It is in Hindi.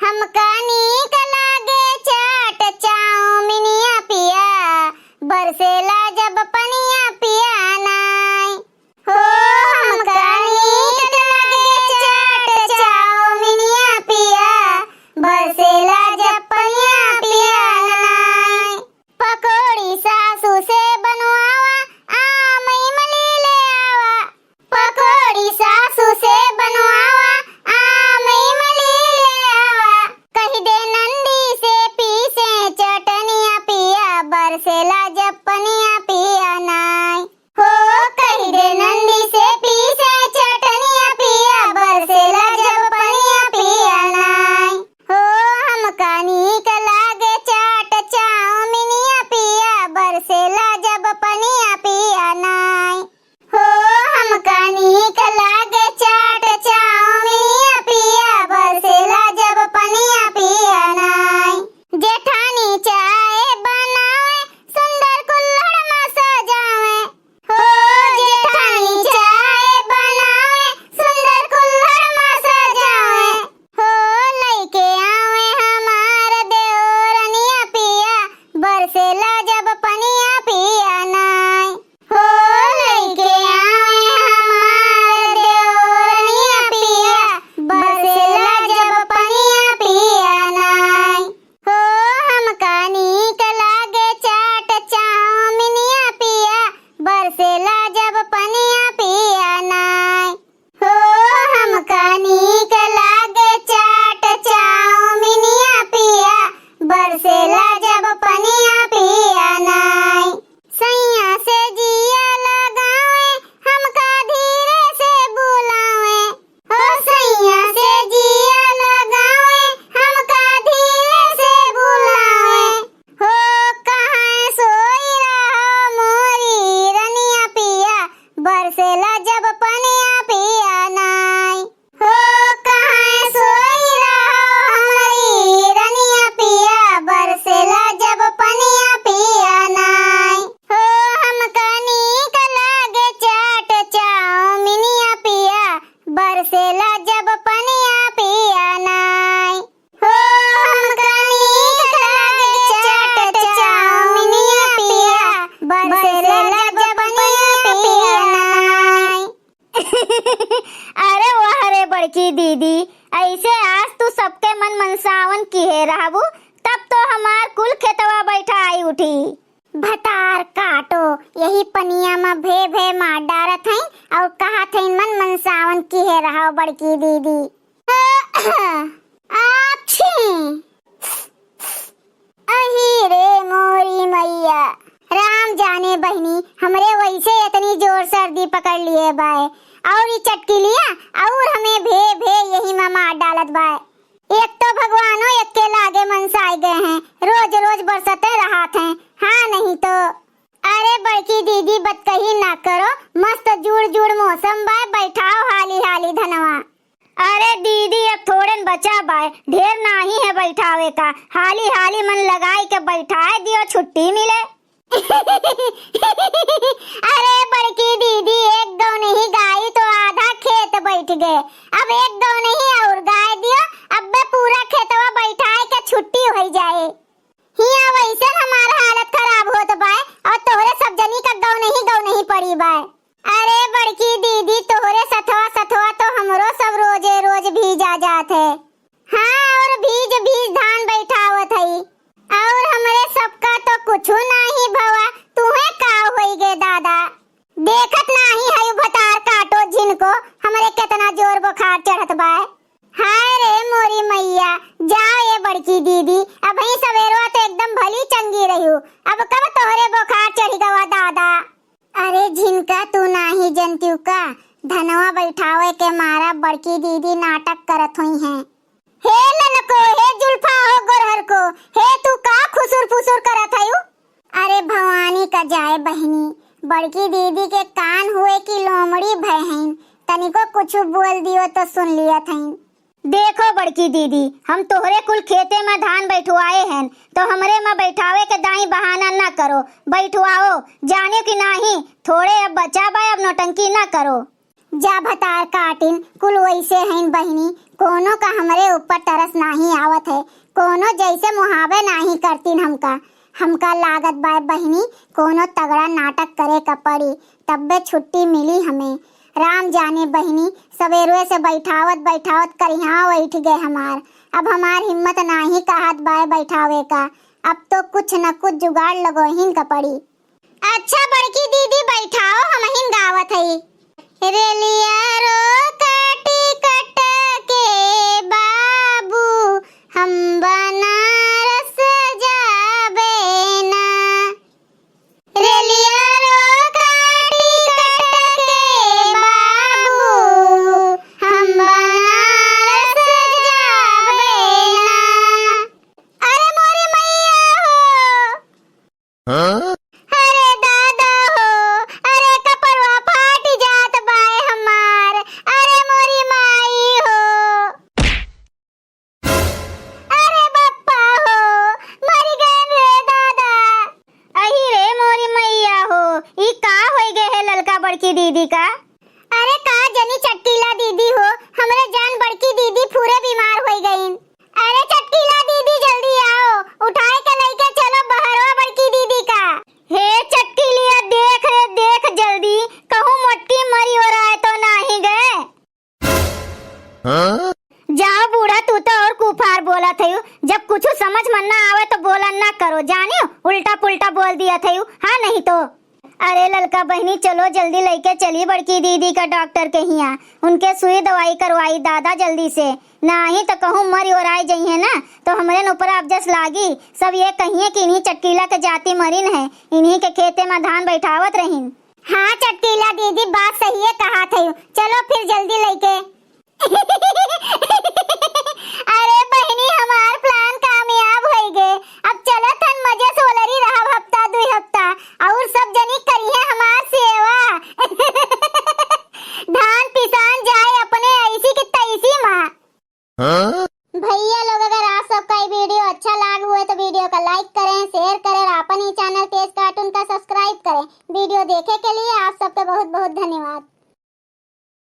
हमका नीक लागे चाट चाउमिनिया पिया, बरसेला जब पनिया पिया नाय। हो हमका नीक लागे चाट चाउमिनिया पिया, बरसेला जब पनिया पिया नाय। पकोड़ी सासू से बनवावा, आम इमली ले आवा। पकोड़ी सासू से बनवावा, आम इमली ले आवा। कही दे नंदी से पीसे चटनिया पिया, बरसेला जब पनिया पिया नाय। हो कही दे नंदी से पीसे चटनिया पिया, बरसेला जब पनिया पिया नाय। हो हमका नीक लागे चाट चाउमिनिया पिया, बरसेला जब पनिया पिया नाय। हो हमका नीक लागे चाट चाउमिनिया पिया, बरसेला जब पनिया पिया नाय। जेठानी चाय बनावे, सुंदर कुल्हड़ में सजावे। हो जेठानी चाय बनावे, सुंदर कुल्हड़ में सजावे। हो लइके आवे हमार देवरनिया पिया, बरसेला जब पनिया पिया नाय। हो लइके आवे हमार देवरनिया पिया, बरसेला जब पनिया पिया नाय। हो हमका नीक लागे चाट चाउमिनिया पिया, बरसेला जब पनिया पिया नाय। हो हमका नीक लागे चाट चाउमिनिया पिया, बरसेला जब पनिया पिया नाय। सैया से जिया लगावे, हमका धीरे से बुलावे। हो सैया से जिया लगावे, हमका धीरे से बुलावे। हो कहाँ सोई रहो मोरी रनिया पिया, बरसेला जब पनिया पिया नाय। हो कहाँ सोई रहो हमारी रनिया पिया, बरसेला जब पनिया पिया नाय। हो हमका नीक लागे चाट चाउमिनिया पिया, बरसेला जब पनिया पिया नाय। हो हमका नीक लागे चाट चाउमिनिया पिया, बरसेला जब पनिया पिया नाय। अरे वाह रे बड़की दीदी, ऐसे आज तू सबके मन मनसावन किहे रहबू, तब तो हमार कुल खेतवा बैठा आई उठी। भतार काटो, यही पनिया में भे भे मार डारत हई और कहत हई मन मनसावन किहे रहो बड़की दीदी। आछी अही रे मोरी मैया, राम जाने बहनी हमरे वैसे इतनी जोर सर्दी पकड़ लिए बाय, और ये चटकी लिया और हमें भे भे यही में मार डालत बाय। एक तो भगवानो एक के लागे मनसाई गए हैं, रोज रोज बरसते रहत हैं। हाँ नहीं तो अरे बड़की दीदी बतकही ना करो, मस्त जुड़ जुड़ मौसम बाय, बैठाओ हाली हाली धनवा। अरे दीदी अब थोड़े बचा बाय, ढेर नाही है बैठावे का, हाली हाली मन लगाई के बैठाए दियो, छुट्टी मिले। अरे बड़की दीदी एक दो नहीं गाई तो आधा खेत बैठ गए, अब एक दो नहीं और गाय दियो, अब बे पूरा खेतवा बैठाए के छुट्टी हो जाए। हिया वैसे हमारा हालत खराब होत बाय, और तोहरे सब जनी का गौ नहीं पड़ी बाय। अरे बड़की दीदी तोहरे सथवा सथवा तो हमरो सब रोजे रोज भीजा जात है। हाँ और भीज भीज धान बैठावत हई, और हमरे सबका तो कुछू नहीं भवा, तुहे का होई गे दादा। देखत नहीं है भतार काटो जिनको हमरे कितना जोर बुखार चढ़त बाय। हाय रे मोरी मैया, जाओ ये बड़की दीदी, अब ही सवेरवा तो एकदम भली चंगी रही, अब कब तोहरे बुखार चढ़ी गवा दादा। अरे जिनका तू नाही जनती का, धनवा बैठावे के मारा बड़की दीदी नाटक करत हुई हैं। हे लनको, हे जुल्फा हो गोरहर को, हे तू का खुसुर फुसुर करत हयू। अरे भवानी का जाए बहनी, बड़की दीदी के कान हुए की लोमड़ी भयहीन, तनिको कुछ बोल दियो तो सुन लिया थईन। देखो बड़की दीदी, हम तोहरे कुल खेते में धान बैठवाए हैं, तो हमरे में बैठावे के दाई बहाना न करो, बैठवाओ जाने की नहीं, थोड़े अब बचा बा, अब नौटंकी न करो। जा भतार काटिन कुल वैसे हैं बहनी, कोनो का हमरे ऊपर तरस नहीं आवत है, कोनो जैसे मुहावे नहीं करतीन हमका लागत बा बहिनी कोनो तगड़ा नाटक करे का पड़ी तब्बे छुट्टी मिली हमें। राम जाने बहिनी सवेरे से बैठावत करिहा बैठ गए हमार। अब हमार हिम्मत नाही कहत बाय बैठावे का, अब तो कुछ न कुछ जुगाड़ लगोहिन का पड़ी। अच्छा बड़की दीदी बैठाओ, हम हिन गावत हई। रेलिया रो काटी कट के बाबू हम बनारस जाबे ना। रेलिया रो काटी कट के बाबू हम बनारस जाबे ना। अरे मोरी मैया हो, हाँ? अरे दादा हो, अरे कपड़वा फाट जात बाय हमार, अरे मोरी माई हो, अरे बप्पा हो, मर गए रे दादा। अही रे मोरी मैया हो, ई का होई गए है ललका बड़की दीदी का? अरे का जनी चटकीला दीदी हो, हमरे जान बड़की दीदी पूरे बीमार हो गईन। अरे चटकीला दीदी जल्दी आओ, उठाए के लेके चलो बहरवा बड़की दीदी का। हे चटकीलिया देख रे देख जल्दी, कहूँ मोटकी मरी हो रहा है तो नहीं गए। हाँ? जाओ बूढ़ा तू तो और कुफार बोला थयू, जब कुछ समझ मन ना आवे तो बोलन ना करो, जानियो उल्टा पुल्टा बोल दिया थयू, हाँ नहीं तो। अरे ललका बहनी चलो जल्दी लेके चली बड़की दीदी का डॉक्टर के हिया, उनके सुई दवाई करवाई दादा जल्दी से, नहीं तो कहूँ मरी और आई जाई है ना तो हमरे ऊपर अबजस लागी। सब ये कहिए कि इन्हीं चटकीला के जाति मरीन है, इन्हीं के खेते में धान बैठावत रहीन। हाँ चटकीला दीदी बात सही है कहा थे, चलो फिर जल्दी लेके। अरे बहनी हमार प्लान कामयाब हो गए, अब चलो थन मजे से ओलरी रहा हफ्ता 2 हफ्ता और सब जनी करिए हमार सेवा। धान पिसान जाए अपने ऐसी की तैसी माँ। हाँ? भैया लोग अगर आप सबका ये वीडियो अच्छा लगा हुआ है तो वीडियो का लाइक करें, शेयर करें और अपन ही चैनल तेज कार्टून का सब्सक्राइब करें। वीडियो देखे के लिए आप सबका बहुत बहुत धन्यवाद।